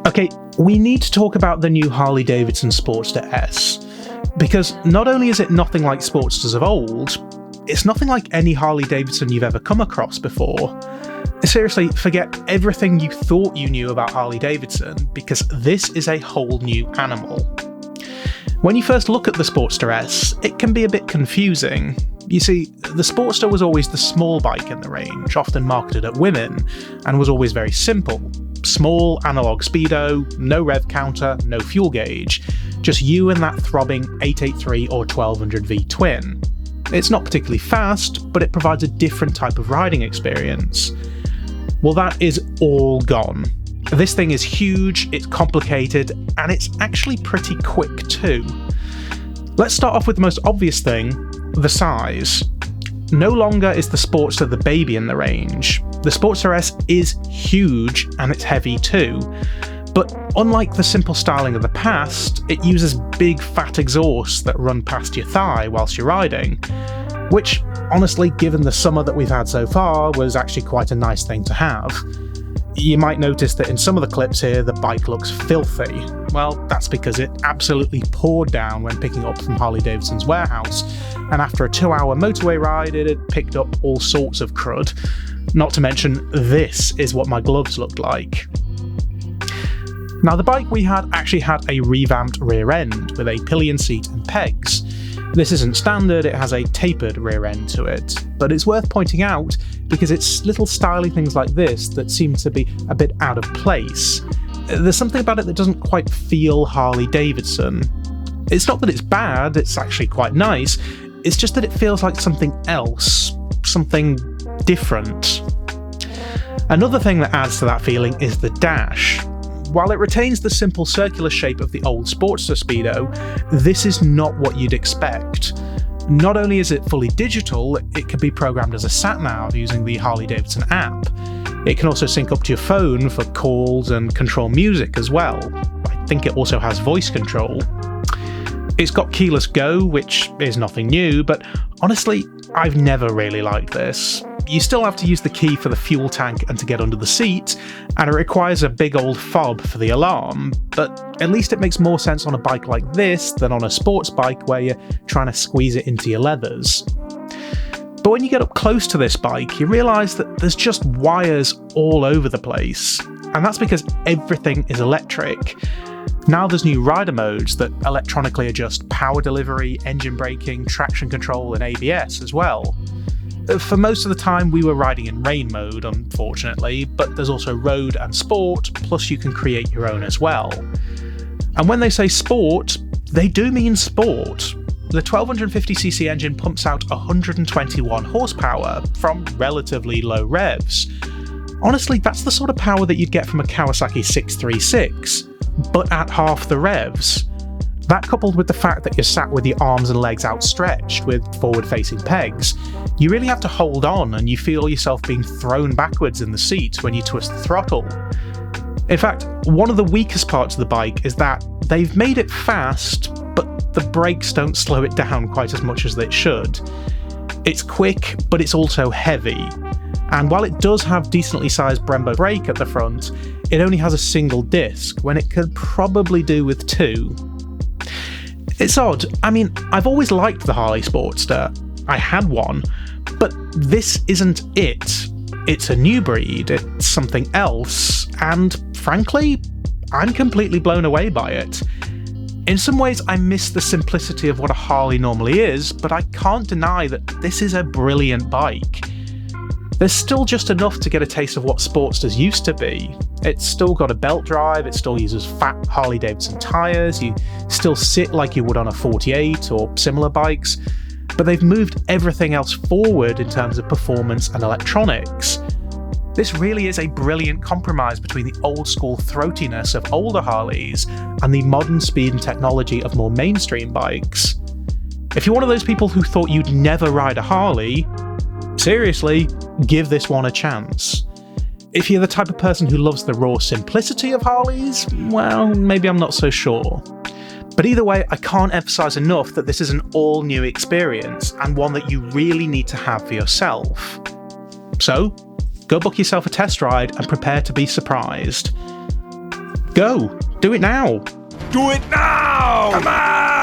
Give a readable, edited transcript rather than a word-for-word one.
Okay, we need to talk about the new Harley Davidson Sportster S, because not only is it nothing like Sportsters of old, it's nothing like any Harley Davidson you've ever come across before. Seriously, forget everything you thought you knew about Harley Davidson, because this is a whole new animal. When you first look at the Sportster S, it can be a bit confusing. You see, the Sportster was always the small bike in the range, often marketed at women, and was always very simple. Small, analogue speedo, no rev counter, no fuel gauge, just you and that throbbing 883 or 1200V twin. It's not particularly fast, but it provides a different type of riding experience. Well, that is all gone. This thing is huge, it's complicated, and it's actually pretty quick too. Let's start off with the most obvious thing, the size. No longer is the Sportster the baby in the range. The Sportster S is huge, and it's heavy too. But unlike the simple styling of the past, it uses big fat exhausts that run past your thigh whilst you're riding, which, honestly, given the summer that we've had so far, was actually quite a nice thing to have. You might notice that in some of the clips here, the bike looks filthy. Well, that's because it absolutely poured down when picking up from Harley Davidson's warehouse, and after a 2-hour motorway ride, it had picked up all sorts of crud. Not to mention, this is what my gloves looked like. Now, the bike we had actually had a revamped rear end with a pillion seat and pegs. This isn't standard, it has a tapered rear end to it, but it's worth pointing out because it's little styling things like this that seem to be a bit out of place. There's something about it that doesn't quite feel Harley Davidson. It's not that it's bad, it's actually quite nice, it's just that it feels like something else, something different. Another thing that adds to that feeling is the dash. While it retains the simple circular shape of the old Sportster Speedo, this is not what you'd expect. Not only is it fully digital, it can be programmed as a sat-nav using the Harley Davidson app. It can also sync up to your phone for calls and control music as well. I think it also has voice control. It's got keyless go, which is nothing new, but honestly, I've never really liked this. You still have to use the key for the fuel tank and to get under the seat, and it requires a big old fob for the alarm, but at least it makes more sense on a bike like this than on a sports bike where you're trying to squeeze it into your leathers. But when you get up close to this bike, you realise that there's just wires all over the place, and that's because everything is electric. Now there's new rider modes that electronically adjust power delivery, engine braking, traction control and ABS as well. For most of the time we were riding in rain mode, unfortunately, but there's also road and sport, plus you can create your own as well. And when they say sport, they do mean sport. The 1250cc engine pumps out 121 horsepower from relatively low revs. Honestly, that's the sort of power that you'd get from a Kawasaki 636, but at half the revs. That coupled with the fact that you're sat with your arms and legs outstretched with forward-facing pegs, you really have to hold on and you feel yourself being thrown backwards in the seat when you twist the throttle. In fact, one of the weakest parts of the bike is that they've made it fast, but the brakes don't slow it down quite as much as they should. It's quick, but it's also heavy. And while it does have decently sized Brembo brake at the front, it only has a single disc, when it could probably do with two. It's odd. I mean, I've always liked the Harley Sportster. I had one, but this isn't it. It's a new breed, it's something else, and frankly, I'm completely blown away by it. In some ways, I miss the simplicity of what a Harley normally is, but I can't deny that this is a brilliant bike. There's still just enough to get a taste of what Sportsters used to be. It's still got a belt drive, it still uses fat Harley Davidson tyres, you still sit like you would on a 48 or similar bikes, but they've moved everything else forward in terms of performance and electronics. This really is a brilliant compromise between the old school throatiness of older Harleys and the modern speed and technology of more mainstream bikes. If you're one of those people who thought you'd never ride a Harley, seriously, give this one a chance. If you're the type of person who loves the raw simplicity of Harleys, well, maybe I'm not so sure. But either way, I can't emphasise enough that this is an all-new experience, and one that you really need to have for yourself. So, go book yourself a test ride and prepare to be surprised. Go! Do it now! Do it now! Come on!